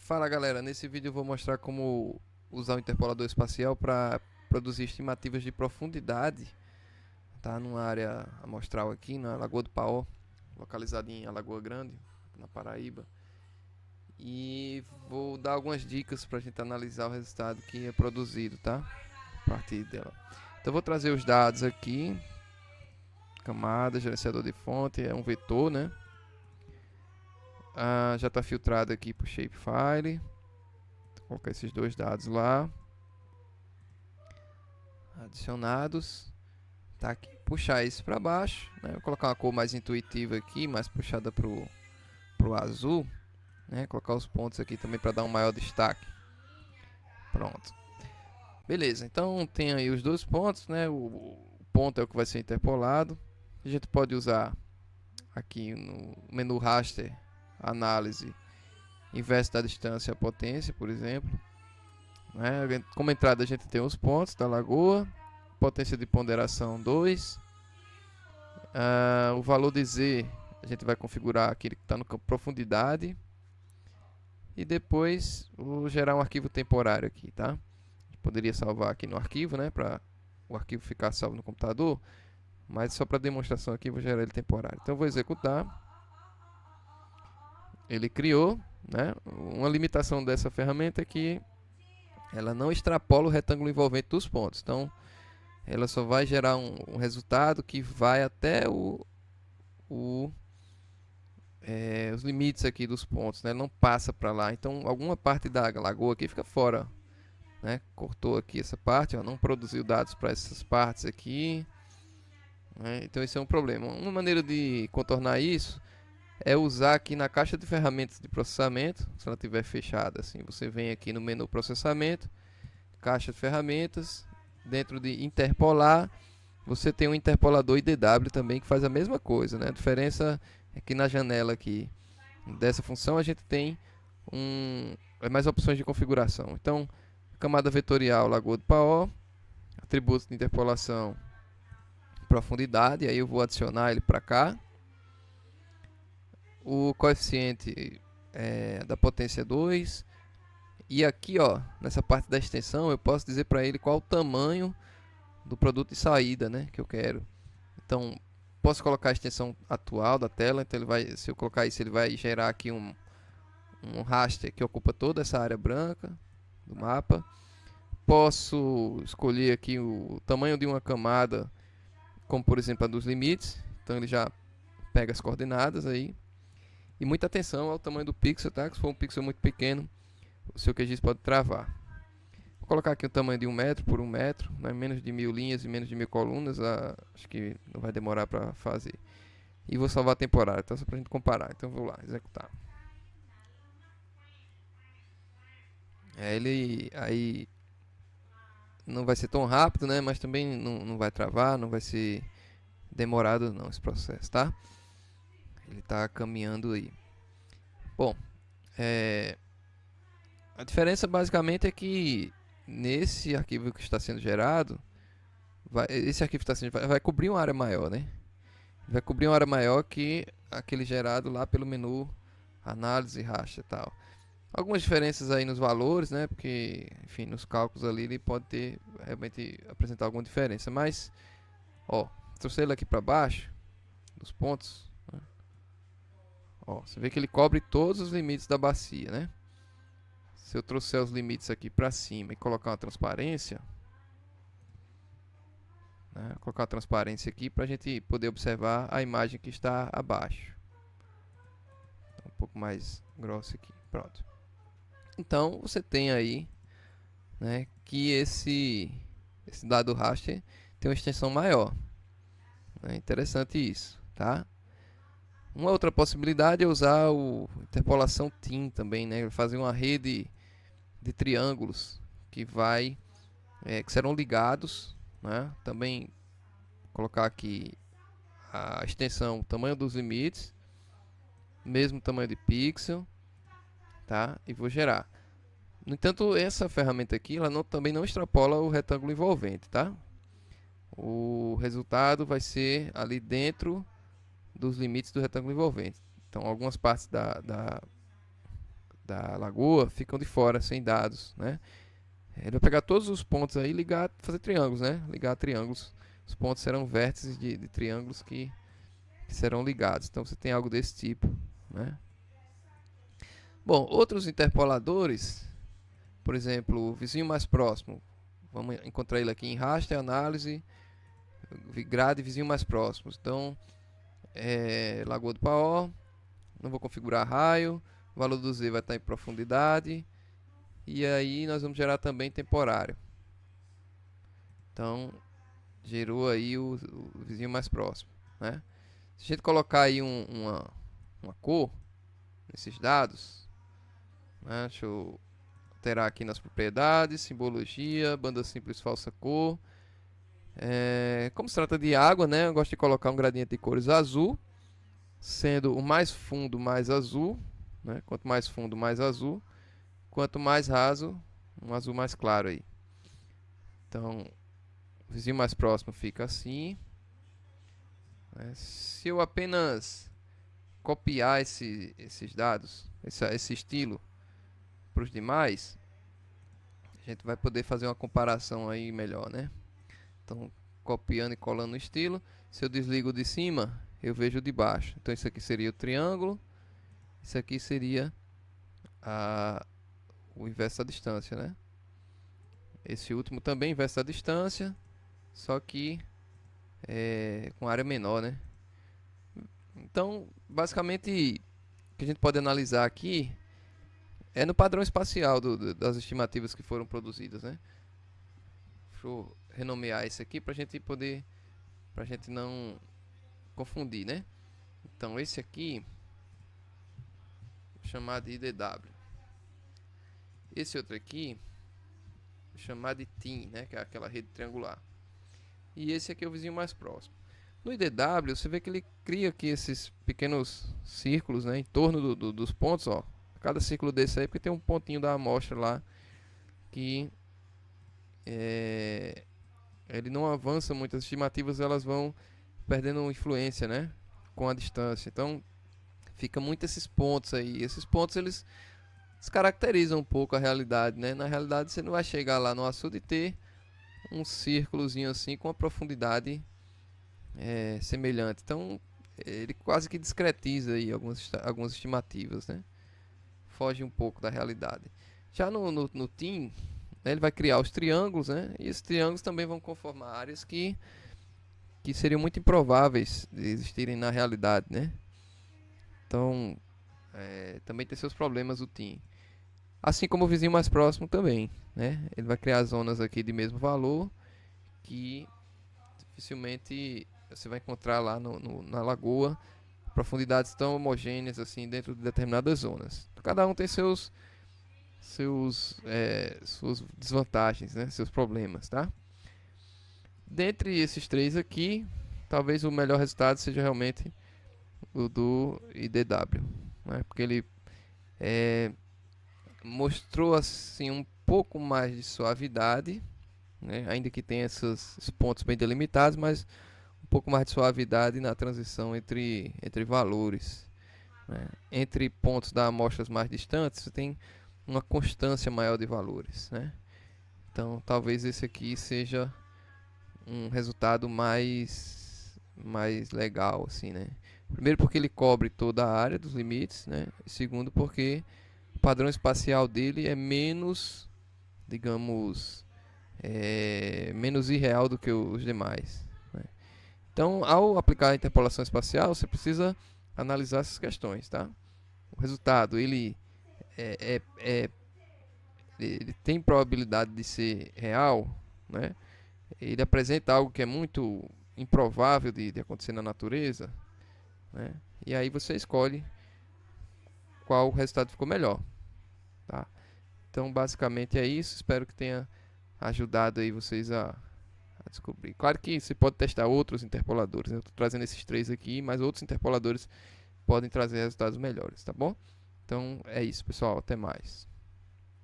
Fala galera, nesse vídeo eu vou mostrar como usar o interpolador espacial para produzir estimativas de profundidade, tá? Numa área amostral aqui na Lagoa do Paó, localizada em Alagoa Grande, na Paraíba. E vou dar algumas dicas para a gente analisar o resultado que é produzido, tá? A partir dela. Então eu vou trazer os dados aqui, camada, gerenciador de fonte, é um vetor, né? Já está filtrado aqui para o shapefile. Vou colocar esses dois dados lá, adicionados, tá aqui. Puxar isso para baixo, né? Vou colocar uma cor mais intuitiva aqui, mais puxada pro azul, né? Colocar os pontos aqui também para dar um maior destaque. Pronto. Beleza, então tem aí os dois pontos, né? O ponto é o que vai ser interpolado. A gente pode usar aqui no menu raster, análise, inverso da distância à potência, por exemplo. Como entrada a gente tem os pontos da lagoa, potência de ponderação 2, o valor de Z a gente vai configurar aquele que está no campo profundidade, e depois vou gerar um arquivo temporário aqui, tá? A gente poderia salvar aqui no arquivo, né, para o arquivo ficar salvo no computador, mas só para demonstração aqui vou gerar ele temporário. Então vou executar. Ele criou, né? Uma limitação dessa ferramenta é que ela não extrapola o retângulo envolvente dos pontos. Então, ela só vai gerar um resultado que vai até os limites aqui dos pontos, né? Não passa para lá. Então, alguma parte da lagoa aqui fica fora, né? Cortou aqui essa parte, ó, não produziu dados para essas partes aqui, né? Então, esse é um problema. Uma maneira de contornar isso é usar aqui na caixa de ferramentas de processamento. Se ela estiver fechada, assim, você vem aqui no menu processamento, caixa de ferramentas, dentro de interpolar, você tem um interpolador IDW também que faz a mesma coisa, né? A diferença é que na janela aqui dessa função a gente tem mais opções de configuração. Então, camada vetorial Lagoa do Paó, atributos de interpolação profundidade, aí eu vou adicionar ele para cá. O coeficiente da potência 2. E aqui, ó, nessa parte da extensão, eu posso dizer para ele qual o tamanho do produto de saída, né, que eu quero. Então, posso colocar a extensão atual da tela. Então, se eu colocar isso, ele vai gerar aqui um raster que ocupa toda essa área branca do mapa. Posso escolher aqui o tamanho de uma camada, como por exemplo a dos limites. Então, ele já pega as coordenadas aí. E muita atenção ao tamanho do pixel, tá? Se for um pixel muito pequeno, o seu QGIS pode travar. Vou colocar aqui o tamanho de 1 metro por 1 metro, né? Menos de 1000 linhas e menos de 1000 colunas. Acho que não vai demorar para fazer. E vou salvar a temporária, tá? Só para a gente comparar. Então vou lá, executar. Ele aí não vai ser tão rápido, né? Mas também não vai travar, não vai ser demorado não esse processo, tá? Ele está caminhando aí. Bom, a diferença basicamente é que nesse arquivo que está sendo gerado, esse arquivo está sendo vai cobrir uma área maior, né? Vai cobrir uma área maior que aquele gerado lá pelo menu análise, racha e tal. Algumas diferenças aí nos valores, né? Porque, enfim, nos cálculos ali ele pode ter realmente apresentar alguma diferença, mas ó, trouxe ele aqui para baixo dos pontos, né? Ó, você vê que ele cobre todos os limites da bacia, né? Se eu trouxer os limites aqui para cima e colocar uma transparência, né? Vou colocar uma transparência aqui para a gente poder observar a imagem que está abaixo. Um pouco mais grossa aqui, pronto. Então você tem aí, né, que esse dado raster tem uma extensão maior. É interessante isso, tá? Uma outra possibilidade é usar o interpolação TIM também, né? Fazer uma rede de triângulos que que serão ligados, né? Também colocar aqui a extensão, o tamanho dos limites, mesmo tamanho de pixel, tá? E vou gerar. No entanto, essa ferramenta aqui, ela também não extrapola o retângulo envolvente, tá? O resultado vai ser ali dentro dos limites do retângulo envolvente. Então, algumas partes da lagoa ficam de fora, sem dados, né? Ele vai pegar todos os pontos aí e ligar, fazer triângulos, né? Ligar triângulos. Os pontos serão vértices de triângulos que serão ligados. Então você tem algo desse tipo, né? Bom, outros interpoladores, por exemplo, o vizinho mais próximo. Vamos encontrar ele aqui em raster, análise, grade, vizinho mais próximo. Então, Lagoa do Paó, não vou configurar raio, o valor do Z vai estar em profundidade, e aí nós vamos gerar também temporário. Então, gerou aí o vizinho mais próximo, né? Se a gente colocar aí uma cor nesses dados, né? Deixa eu alterar aqui nas propriedades, simbologia, banda simples falsa cor. Como se trata de água, né? Eu gosto de colocar um gradiente de cores azul, sendo o mais fundo mais azul, né? Quanto mais fundo mais azul, quanto mais raso, um azul mais claro aí. Então, o vizinho mais próximo fica assim. Se eu apenas copiar esses dados, esse estilo para os demais, a gente vai poder fazer uma comparação aí melhor, né? Então, copiando e colando o estilo. Se eu desligo de cima, eu vejo de baixo. Então, isso aqui seria o triângulo. Isso aqui seria o inverso da distância, né? Esse último também inverso da distância, só que com área menor, né? Então, basicamente, o que a gente pode analisar aqui é no padrão espacial das estimativas que foram produzidas, né? Deixa eu renomear isso aqui para a gente não confundir, né? Então, esse aqui vou chamar de IDW. Esse outro aqui vou chamar de TIM, né? Que é aquela rede triangular. E esse aqui é o vizinho mais próximo. No IDW, você vê que ele cria aqui esses pequenos círculos, né, em torno dos pontos, ó. Cada círculo desse aí, porque tem um pontinho da amostra lá que ele não avança muito. As estimativas elas vão perdendo influência, né, com a distância. Então, fica muito esses pontos aí. Esses pontos eles descaracterizam um pouco a realidade, né? Na realidade, você não vai chegar lá no açude e ter um círculozinho assim com a profundidade semelhante. Então ele quase que discretiza aí algumas estimativas, né? Foge um pouco da realidade. Já no TIM, né, ele vai criar os triângulos, né? E esses triângulos também vão conformar áreas que seriam muito improváveis de existirem na realidade, né? Então também tem seus problemas o TIM. Assim como o vizinho mais próximo também, né? Ele vai criar zonas aqui de mesmo valor que dificilmente você vai encontrar lá na lagoa profundidades tão homogêneas assim dentro de determinadas zonas. Cada um tem suas desvantagens, né? Seus problemas, tá? Dentre esses três aqui, talvez o melhor resultado seja realmente o do IDW, né? Porque ele mostrou assim um pouco mais de suavidade, né? Ainda que tenha esses pontos bem delimitados, mas um pouco mais de suavidade na transição entre valores, né? Entre pontos da amostras mais distantes, você tem uma constância maior de valores, né? Então, talvez esse aqui seja um resultado mais legal, assim, né? Primeiro, porque ele cobre toda a área dos limites, né? E segundo, porque o padrão espacial dele é menos, digamos, menos irreal do que os demais, né? Então, ao aplicar a interpolação espacial, você precisa analisar essas questões, tá? O resultado, ele tem probabilidade de ser real, né? Ele apresenta algo que é muito improvável de acontecer na natureza, né? E aí você escolhe qual resultado ficou melhor, tá? Então, basicamente é isso. Espero que tenha ajudado aí vocês a descobrir. Claro que você pode testar outros interpoladores, né? Eu estou trazendo esses três aqui, mas outros interpoladores podem trazer resultados melhores, tá bom? Então é isso, pessoal. Até mais.